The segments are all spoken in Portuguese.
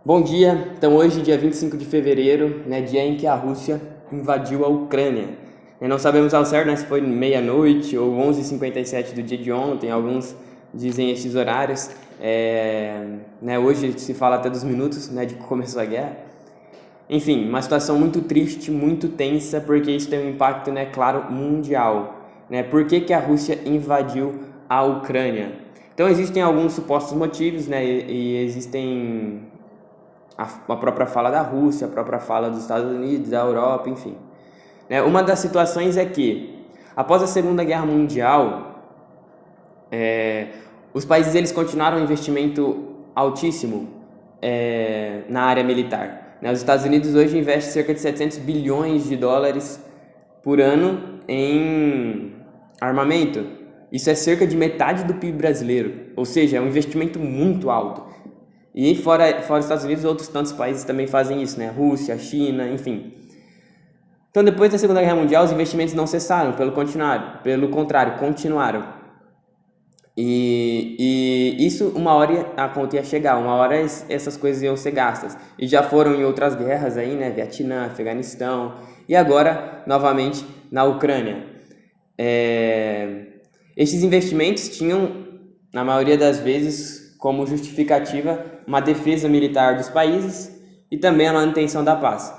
Bom dia, então hoje, dia 25 de fevereiro, né, dia em que a Rússia invadiu a Ucrânia. Não sabemos ao certo, né, se foi meia-noite ou 11h57 do dia de ontem, alguns dizem estes horários. Hoje se fala até dos minutos, né, de que começou a guerra. Enfim, uma situação muito triste, muito tensa, porque isso tem um impacto, né, claro, mundial. Né? Por que a Rússia invadiu a Ucrânia? Então existem alguns supostos motivos, né, e existem a própria fala da Rússia, a própria fala dos Estados Unidos, da Europa, enfim. Né? Uma das situações é que, após a Segunda Guerra Mundial, os países eles continuaram um investimento altíssimo na área militar. Né? Os Estados Unidos hoje investem cerca de 700 bilhões de dólares por ano em armamento. Isso é cerca de metade do PIB brasileiro, ou seja, é um investimento muito alto. E fora os Estados Unidos, outros tantos países também fazem isso, né? Rússia, China, enfim. Então, depois da Segunda Guerra Mundial, os investimentos não cessaram, pelo contrário, continuaram. E isso, uma hora a conta ia chegar, uma hora essas coisas iam ser gastas. E já foram em outras guerras aí, né? Vietnã, Afeganistão, e agora, novamente, na Ucrânia. Esses investimentos tinham, na maioria das vezes, como justificativa uma defesa militar dos países e também a manutenção da paz.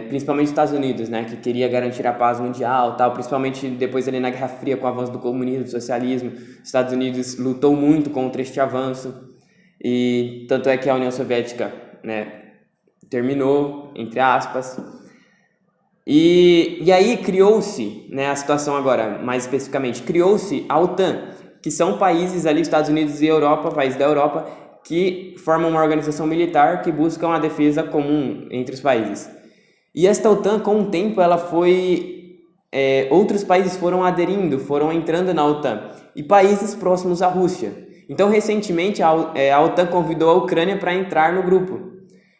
Principalmente os Estados Unidos, né, que queria garantir a paz mundial, tal, principalmente depois ali na Guerra Fria, com o avanço do comunismo, do socialismo. Os Estados Unidos lutou muito contra este avanço, e tanto é que a União Soviética, né, terminou, entre aspas. E aí criou-se, né, a situação agora, mais especificamente, criou-se a OTAN, que são países ali, Estados Unidos e Europa, países da Europa, que formam uma organização militar que busca uma defesa comum entre os países. E esta OTAN, com o tempo, ela foi... outros países foram aderindo, foram entrando na OTAN, e países próximos à Rússia. Então, recentemente, a OTAN convidou a Ucrânia para entrar no grupo.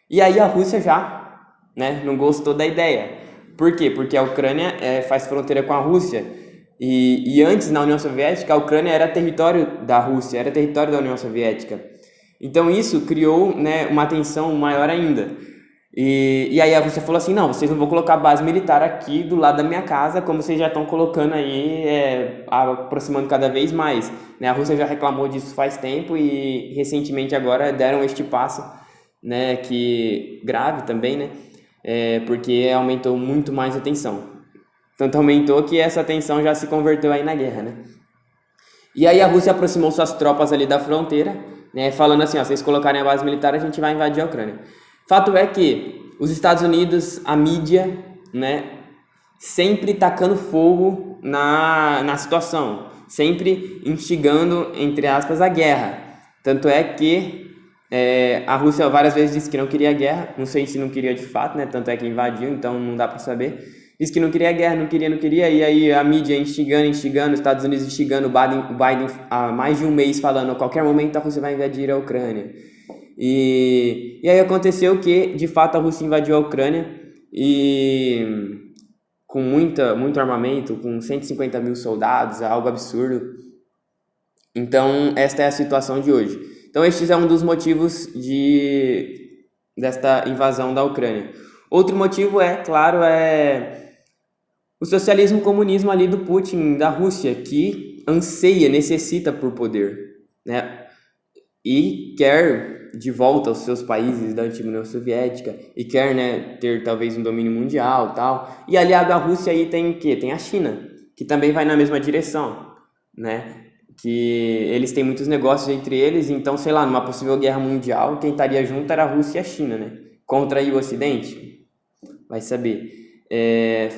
E aí a Rússia já, né, não gostou da ideia. Por quê? Porque a Ucrânia faz fronteira com a Rússia. E antes, na União Soviética, a Ucrânia era território da Rússia, era território da União Soviética. Então isso criou, né, uma tensão maior ainda. E aí a Rússia falou assim, não, vocês não vão colocar base militar aqui do lado da minha casa, como vocês já estão colocando aí, aproximando cada vez mais. Né? A Rússia já reclamou disso faz tempo e recentemente agora deram este passo, né, que grave também, né? Porque aumentou muito mais a tensão. Tanto aumentou que essa tensão já se converteu aí na guerra, né? E aí a Rússia aproximou suas tropas ali da fronteira, né, falando assim, ó, se vocês colocarem a base militar, a gente vai invadir a Ucrânia. Fato é que os Estados Unidos, a mídia, né, sempre tacando fogo na situação, sempre instigando, entre aspas, a guerra. Tanto é que a Rússia várias vezes disse que não queria guerra, não sei se não queria de fato, né? Tanto é que invadiu, então não dá para saber. Disse que não queria guerra, não queria, e aí a mídia instigando, os Estados Unidos instigando, o Biden há mais de um mês falando, a qualquer momento a Rússia vai invadir a Ucrânia. E aí aconteceu que, de fato, a Rússia invadiu a Ucrânia, e com muito armamento, com 150 mil soldados, algo absurdo. Então, esta é a situação de hoje. Então, este é um dos motivos desta invasão da Ucrânia. Outro motivo claro, o socialismo comunismo ali do Putin, da Rússia, que anseia, necessita por poder, né? E quer de volta os seus países da antiga União Soviética, e quer, né, ter talvez um domínio mundial, tal. E aliado à Rússia aí tem o quê? Tem a China, que também vai na mesma direção, né? Que eles têm muitos negócios entre eles, então, sei lá, numa possível guerra mundial, quem estaria junto era a Rússia e a China, né? Contra aí o Ocidente, vai saber.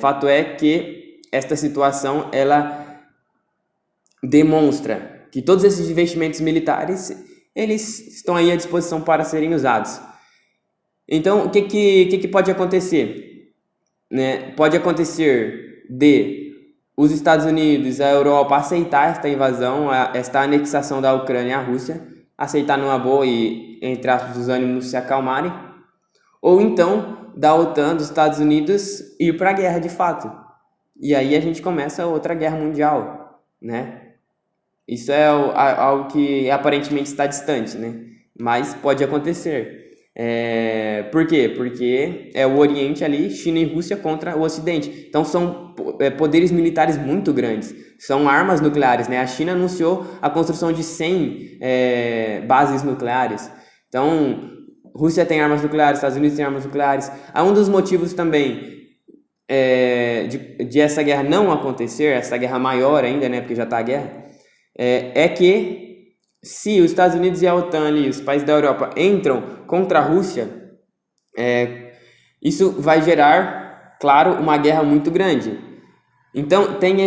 Fato é que esta situação, ela demonstra que todos esses investimentos militares, eles estão aí à disposição para serem usados. Então, o que pode acontecer? Né? Pode acontecer os Estados Unidos, a Europa aceitar esta invasão, esta anexação da Ucrânia à Rússia, aceitar numa boa e, entre aspas, os ânimos se acalmarem, ou então da OTAN, dos Estados Unidos, ir para a guerra de fato. E aí a gente começa outra guerra mundial, né? Isso é algo que aparentemente está distante, né? Mas pode acontecer. Por quê? Porque é o Oriente ali, China e Rússia contra o Ocidente. Então são poderes militares muito grandes. São armas nucleares, né? A China anunciou a construção de 100 bases nucleares. Então, Rússia tem armas nucleares, Estados Unidos tem armas nucleares. Um dos motivos também de essa guerra não acontecer, essa guerra maior ainda, né? Porque já está a guerra, é que se os Estados Unidos e a OTAN ali, os países da Europa, entram contra a Rússia, isso vai gerar, claro, uma guerra muito grande. Então tem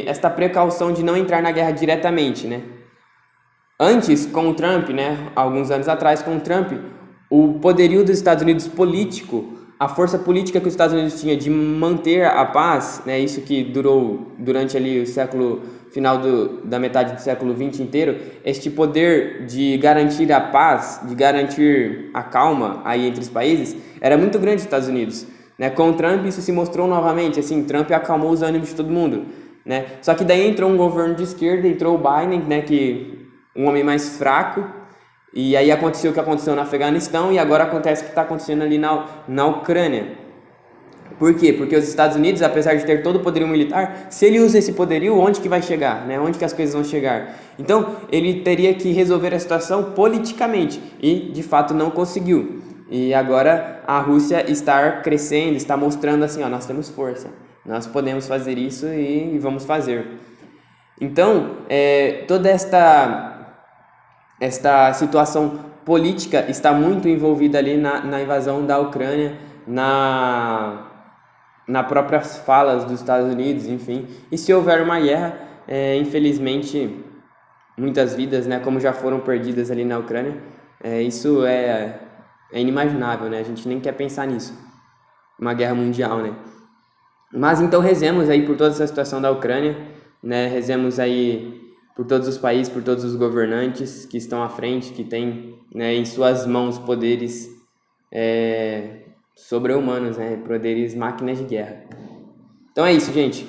esta precaução de não entrar na guerra diretamente, né? Antes, com o Trump, né, alguns anos atrás, com o Trump, o poderio dos Estados Unidos político, a força política que os Estados Unidos tinha de manter a paz, né, isso que durou durante ali o final da metade do século XX inteiro, este poder de garantir a paz, de garantir a calma aí entre os países, era muito grande nos Estados Unidos. Né? Com o Trump isso se mostrou novamente, assim, Trump acalmou os ânimos de todo mundo. Né? Só que daí entrou um governo de esquerda, entrou o Biden, né, um homem mais fraco, e aí aconteceu o que aconteceu no Afeganistão, e agora acontece o que está acontecendo ali na Ucrânia. Por quê? Porque os Estados Unidos, apesar de ter todo o poderio militar, se ele usa esse poderio, onde que vai chegar? Né? Onde que as coisas vão chegar? Então, ele teria que resolver a situação politicamente, e de fato não conseguiu. E agora a Rússia está crescendo, está mostrando assim, ó, nós temos força, nós podemos fazer isso e vamos fazer. Então, toda esta situação política está muito envolvida ali na invasão da Ucrânia, na próprias falas dos Estados Unidos, enfim. E se houver uma guerra, infelizmente, muitas vidas, né, como já foram perdidas ali na Ucrânia, isso é inimaginável, né? A gente nem quer pensar nisso, uma guerra mundial, né? Mas então rezemos aí por toda essa situação da Ucrânia, né? Rezemos aí por todos os países, por todos os governantes que estão à frente, que têm, né, em suas mãos poderes sobre-humanos, né? Poderes máquinas de guerra. Então é isso, gente.